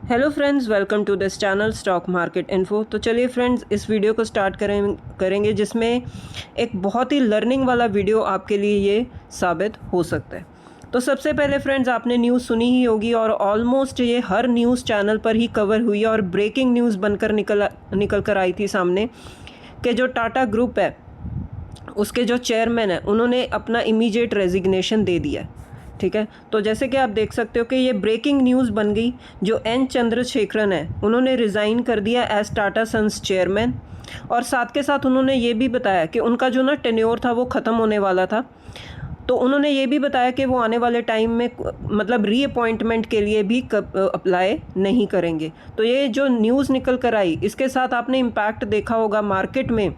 Hello friends, welcome to this channel stock market info. तो चलिए friends, इस video को स्टार्ट करेंगे जिसमें एक बहुत ही लर्निंग वाला वीडियो आपके लिए ये साबित हो सकता है। तो सबसे पहले फ्रेंड्स, आपने न्यूज़ सुनी ही होगी और ऑलमोस्ट ये हर न्यूज़ चैनल पर ही कवर हुई है और ब्रेकिंग न्यूज़ बनकर निकल कर आई थी सामने कि जो टाटा ग्रुप है उसके जो चेयरमैन है उन्होंने अपना इमीडिएट रेजिग्नेशन दे दिया है। ठीक है, तो जैसे कि आप देख सकते हो कि ये ब्रेकिंग न्यूज़ बन गई। जो एन चंद्रशेखरन है उन्होंने रिज़ाइन कर दिया एज टाटा सन्स चेयरमैन, और साथ के साथ उन्होंने ये भी बताया कि उनका जो टेन्योर था वो ख़त्म होने वाला था। तो उन्होंने ये भी बताया कि वो आने वाले टाइम में मतलब रीअपॉइंटमेंट के लिए भी अप्लाई नहीं करेंगे। तो ये जो न्यूज़ निकल कर आई, इसके साथ आपने इम्पैक्ट देखा होगा मार्केट में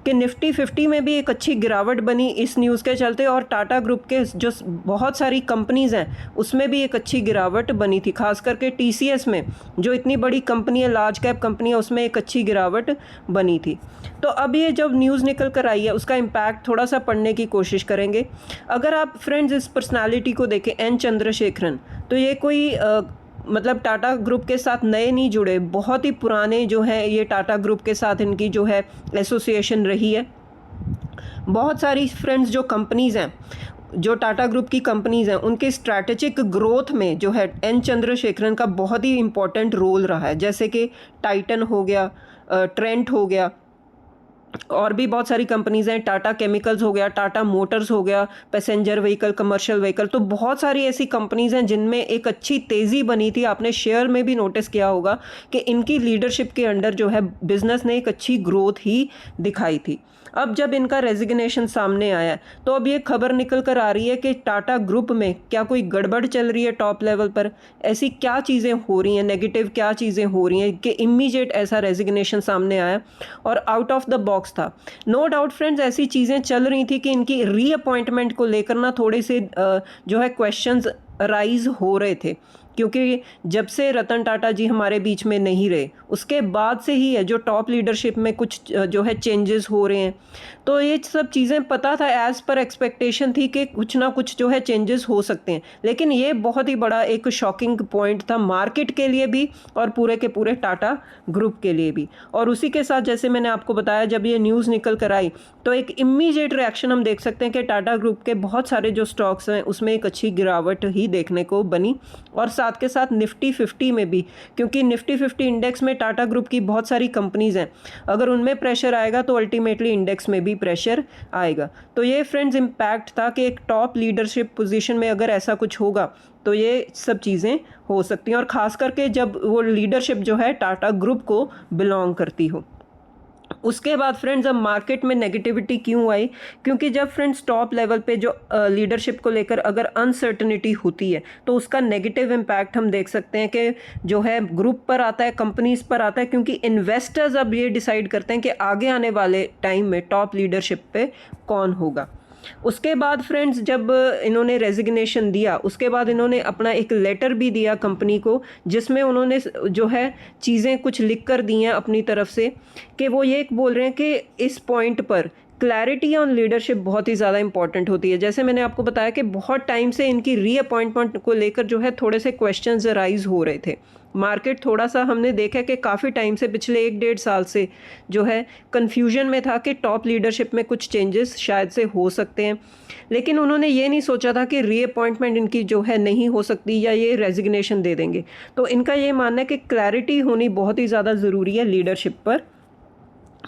कि निफ्टी 50 में भी एक अच्छी गिरावट बनी इस न्यूज़ के चलते, और टाटा ग्रुप के जो बहुत सारी कंपनीज़ हैं उसमें भी एक अच्छी गिरावट बनी थी। खास करके टीसीएस में, जो इतनी बड़ी कंपनी है, लार्ज कैप कंपनी है, उसमें एक अच्छी गिरावट बनी थी। तो अब ये जब न्यूज़ निकल कर आई है उसका इम्पैक्ट थोड़ा सा पढ़ने की कोशिश करेंगे। अगर आप फ्रेंड्स इस पर्सनालिटी को देखें, एन चंद्रशेखरन, तो ये कोई मतलब टाटा ग्रुप के साथ नए नहीं जुड़े, बहुत ही पुराने जो हैं ये टाटा ग्रुप के साथ इनकी जो है एसोसिएशन रही है। बहुत सारी फ्रेंड्स जो कंपनीज़ हैं, जो टाटा ग्रुप की कंपनीज़ हैं, उनके स्ट्रैटेजिक ग्रोथ में जो है एन चंद्रशेखरन का बहुत ही इम्पोर्टेंट रोल रहा है। जैसे कि टाइटन हो गया, ट्रेंट हो गया, और भी बहुत सारी कंपनीज़ हैं, टाटा केमिकल्स हो गया, टाटा मोटर्स हो गया, पैसेंजर व्हीकल, कमर्शियल व्हीकल। तो बहुत सारी ऐसी कंपनीज़ हैं जिनमें एक अच्छी तेज़ी बनी थी। आपने शेयर में भी नोटिस किया होगा कि इनकी लीडरशिप के अंडर जो है बिज़नेस ने एक अच्छी ग्रोथ ही दिखाई थी। अब जब इनका रेजिग्नेशन सामने आया है तो अब ये खबर निकल कर आ रही है कि टाटा ग्रुप में क्या कोई गड़बड़ चल रही है टॉप लेवल पर। ऐसी क्या चीज़ें हो रही हैं, नेगेटिव क्या चीज़ें हो रही हैं कि इमीडिएट ऐसा रेजिग्नेशन सामने आया और आउट ऑफ द बॉक्स था। नो डाउट फ्रेंड्स, ऐसी चीज़ें चल रही थी कि इनकी रीअपॉइंटमेंट को लेकर ना थोड़े से जो है क्वेश्चंस राइज हो रहे थे, क्योंकि जब से रतन टाटा जी हमारे बीच में नहीं रहे उसके बाद से ही है जो टॉप लीडरशिप में कुछ जो है चेंजेस हो रहे हैं। तो ये सब चीज़ें पता था, एज़ पर एक्सपेक्टेशन थी कि कुछ ना कुछ जो है चेंजेस हो सकते हैं। लेकिन ये बहुत ही बड़ा एक शॉकिंग पॉइंट था मार्केट के लिए भी और पूरे के पूरे टाटा ग्रुप के लिए भी। और उसी के साथ जैसे मैंने आपको बताया, जब ये न्यूज़ निकल कर आई तो एक इमीडिएट रिएक्शन हम देख सकते हैं कि टाटा ग्रुप के बहुत सारे जो स्टॉक्स हैं उसमें एक अच्छी गिरावट ही देखने को बनी। और साथ के साथ निफ्टी 50 में भी, क्योंकि निफ्टी 50 इंडेक्स में टाटा ग्रुप की बहुत सारी कंपनीज़ हैं, अगर उनमें प्रेशर आएगा तो अल्टीमेटली इंडेक्स में भी प्रेशर आएगा। तो ये फ्रेंड्स इम्पैक्ट था कि एक टॉप लीडरशिप पोजीशन में अगर ऐसा कुछ होगा तो ये सब चीज़ें हो सकती हैं, और ख़ास करके जब वो लीडरशिप जो है टाटा ग्रुप को बिलोंग करती हो। उसके बाद फ्रेंड्स, अब मार्केट में नेगेटिविटी क्यों आई? क्योंकि जब फ्रेंड्स टॉप लेवल पे जो लीडरशिप को लेकर अगर अनसर्टनिटी होती है तो उसका नेगेटिव इम्पैक्ट हम देख सकते हैं कि जो है ग्रुप पर आता है, कंपनीज पर आता है, क्योंकि इन्वेस्टर्स अब ये डिसाइड करते हैं कि आगे आने वाले टाइम में टॉप लीडरशिप पे कौन होगा। उसके बाद फ्रेंड्स, जब इन्होंने रेजिग्नेशन दिया उसके बाद इन्होंने अपना एक लेटर भी दिया कंपनी को, जिसमें उन्होंने जो है चीज़ें कुछ लिख कर दी हैं अपनी तरफ से, कि वो ये बोल रहे हैं कि इस पॉइंट पर क्लैरिटी ऑन लीडरशिप बहुत ही ज़्यादा इंपॉर्टेंट होती है। जैसे मैंने आपको बताया कि बहुत टाइम से इनकी रीअपॉइंटमेंट को लेकर जो है थोड़े से क्वेश्चंस राइज हो रहे थे। मार्केट थोड़ा सा हमने देखा कि काफ़ी टाइम से, पिछले 1-1.5 साल से जो है कन्फ्यूजन में था कि टॉप लीडरशिप में कुछ चेंजेस शायद से हो सकते हैं। लेकिन उन्होंने ये नहीं सोचा था कि रीअपॉइंटमेंट इनकी जो है नहीं हो सकती या ये रेजिग्नेशन दे देंगे। तो इनका ये मानना है कि क्लैरिटी होनी बहुत ही ज़्यादा ज़रूरी है लीडरशिप पर।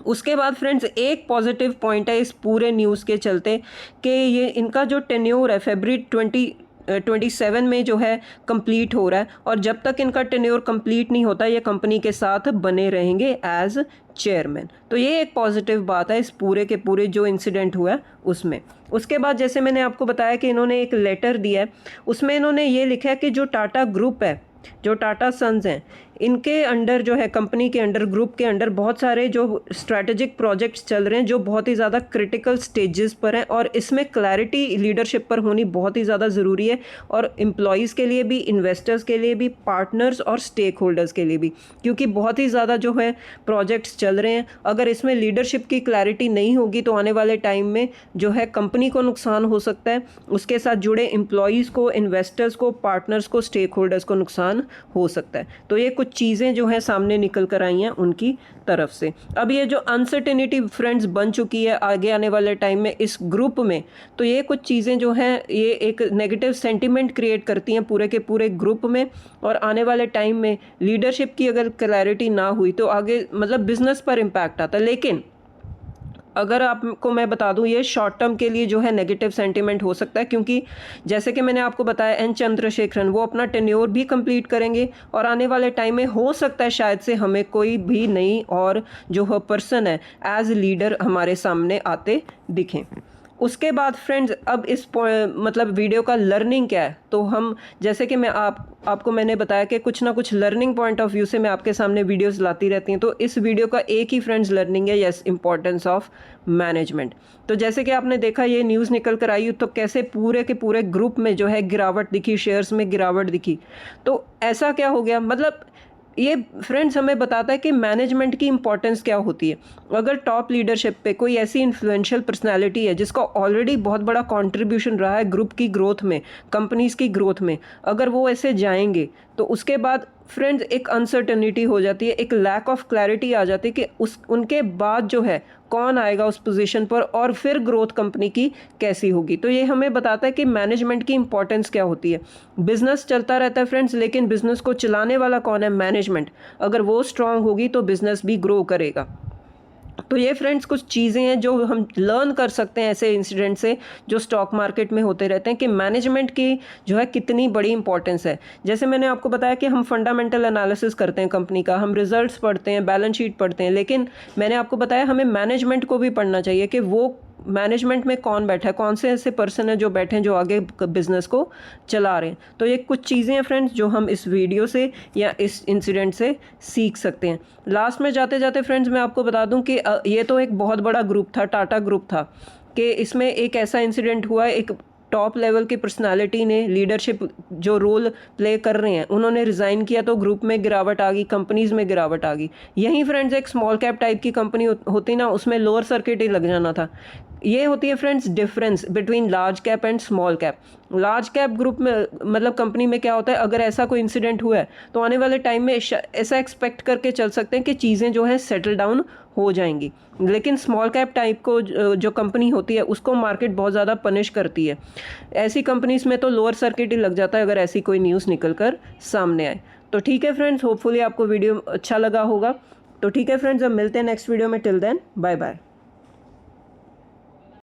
उसके बाद फ्रेंड्स, एक पॉजिटिव पॉइंट है इस पूरे न्यूज़ के चलते कि ये इनका जो टेन्योर है फरवरी 2027 में जो है कंप्लीट हो रहा है, और जब तक इनका टेन्योर कंप्लीट नहीं होता ये कंपनी के साथ बने रहेंगे एज चेयरमैन। तो ये एक पॉजिटिव बात है इस पूरे के पूरे जो इंसिडेंट हुआ है उसमें। उसके बाद जैसे मैंने आपको बताया कि इन्होंने एक लेटर दिया है, उसमें इन्होंने ये लिखा है कि जो टाटा ग्रुप है, जो टाटा सन्स हैं, इनके अंडर जो है, कंपनी के अंडर, ग्रुप के अंडर बहुत सारे जो स्ट्रैटेजिक प्रोजेक्ट्स चल रहे हैं जो बहुत ही ज़्यादा क्रिटिकल स्टेजेस पर हैं, और इसमें क्लैरिटी लीडरशिप पर होनी बहुत ही ज़्यादा ज़रूरी है, और एम्प्लॉयज़ के लिए भी, इन्वेस्टर्स के लिए भी, पार्टनर्स और स्टेक होल्डर्स के लिए भी, क्योंकि बहुत ही ज़्यादा जो है प्रोजेक्ट्स चल रहे हैं। अगर इसमें लीडरशिप की क्लैरिटी नहीं होगी तो आने वाले टाइम में जो है कंपनी को नुकसान हो सकता है, उसके साथ जुड़े एम्प्लॉयज़ को, इन्वेस्टर्स को, पार्टनर्स को, स्टेक होल्डर्स को नुकसान हो सकता है। तो ये कुछ चीज़ें जो हैं सामने निकल कर आई हैं उनकी तरफ से। अब ये जो अनसर्टेनिटी फ्रेंड्स बन चुकी है आगे आने वाले टाइम में इस ग्रुप में, तो ये कुछ चीज़ें जो हैं ये एक नेगेटिव सेंटिमेंट क्रिएट करती हैं पूरे के पूरे ग्रुप में, और आने वाले टाइम में लीडरशिप की अगर क्लैरिटी ना हुई तो आगे मतलब बिजनेस पर इम्पैक्ट आता है। लेकिन अगर आपको मैं बता दूं, ये शॉर्ट टर्म के लिए जो है नेगेटिव सेंटिमेंट हो सकता है, क्योंकि जैसे कि मैंने आपको बताया एन चंद्रशेखरन वो अपना टेन्योर भी कंप्लीट करेंगे, और आने वाले टाइम में हो सकता है शायद से हमें कोई भी नई और जो पर्सन है एज लीडर हमारे सामने आते दिखें। उसके बाद फ्रेंड्स अब इस मतलब वीडियो का लर्निंग क्या है, तो हम जैसे कि मैं आपको मैंने बताया कि कुछ ना कुछ लर्निंग पॉइंट ऑफ व्यू से मैं आपके सामने वीडियोस लाती रहती हूँ। तो इस वीडियो का एक ही फ्रेंड्स लर्निंग है, यस, इंपॉर्टेंस ऑफ मैनेजमेंट। तो जैसे कि आपने देखा ये न्यूज़ निकल कर आई तो कैसे पूरे के पूरे ग्रुप में जो है गिरावट दिखी, शेयर्स में गिरावट दिखी। तो ऐसा क्या हो गया, मतलब ये फ्रेंड्स हमें बताता है कि मैनेजमेंट की इंपॉर्टेंस क्या होती है। अगर टॉप लीडरशिप पे कोई ऐसी इन्फ्लुएंशियल पर्सनालिटी है जिसका ऑलरेडी बहुत बड़ा कंट्रीब्यूशन रहा है ग्रुप की ग्रोथ में, कंपनीज की ग्रोथ में, अगर वो ऐसे जाएंगे तो उसके बाद फ्रेंड्स एक अनसर्टेनिटी हो जाती है, एक लैक ऑफ क्लैरिटी आ जाती है कि उनके बाद जो है कौन आएगा उस पोजीशन पर, और फिर ग्रोथ कंपनी की कैसी होगी। तो ये हमें बताता है कि मैनेजमेंट की इंपॉर्टेंस क्या होती है। बिजनेस चलता रहता है फ्रेंड्स, लेकिन बिजनेस को चलाने वाला कौन है, मैनेजमेंट। अगर वो स्ट्रांग होगी तो बिजनेस भी ग्रो करेगा। तो ये फ्रेंड्स कुछ चीज़ें हैं जो हम लर्न कर सकते हैं ऐसे इंसिडेंट से जो स्टॉक मार्केट में होते रहते हैं, कि मैनेजमेंट की जो है कितनी बड़ी इंपॉर्टेंस है। जैसे मैंने आपको बताया कि हम फंडामेंटल एनालिसिस करते हैं कंपनी का, हम रिजल्ट्स पढ़ते हैं, बैलेंस शीट पढ़ते हैं, लेकिन मैंने आपको बताया हमें मैनेजमेंट को भी पढ़ना चाहिए कि वो मैनेजमेंट में कौन बैठा है, कौन से ऐसे पर्सन है जो बैठे हैं जो आगे बिजनेस को चला रहे हैं। तो ये कुछ चीज़ें हैं फ्रेंड्स जो हम इस वीडियो से या इस इंसिडेंट से सीख सकते हैं। लास्ट में जाते जाते फ्रेंड्स मैं आपको बता दूं कि ये तो एक बहुत बड़ा ग्रुप था, टाटा ग्रुप था, कि इसमें एक ऐसा इंसिडेंट हुआ, एक टॉप लेवल की पर्सनालिटी ने, लीडरशिप जो रोल प्ले कर रहे हैं उन्होंने रिज़ाइन किया, तो ग्रुप में गिरावट आ गई, कंपनीज़ में गिरावट आ गई। यहीं फ्रेंड्स एक स्मॉल कैप टाइप की कंपनी होती ना, उसमें लोअर सर्किट ही लग जाना था। ये होती है friends difference between large cap and small cap. Large cap group में मतलब कंपनी में क्या होता है, अगर ऐसा कोई इंसिडेंट हुआ है तो आने वाले टाइम में ऐसा एक्सपेक्ट करके चल सकते हैं कि चीज़ें जो हैं सेटल डाउन हो जाएंगी। लेकिन स्मॉल कैप टाइप को जो कंपनी होती है उसको मार्केट बहुत ज़्यादा पनिश करती है। ऐसी कंपनीज में तो लोअर सर्किट ही लग जाता है अगर ऐसी कोई न्यूज़ निकल कर सामने आए। तो ठीक है फ्रेंड्स, होपफुली आपको वीडियो अच्छा लगा होगा। तो ठीक है फ्रेंड्स, अब मिलते हैं नेक्स्ट वीडियो में। Till then bye bye.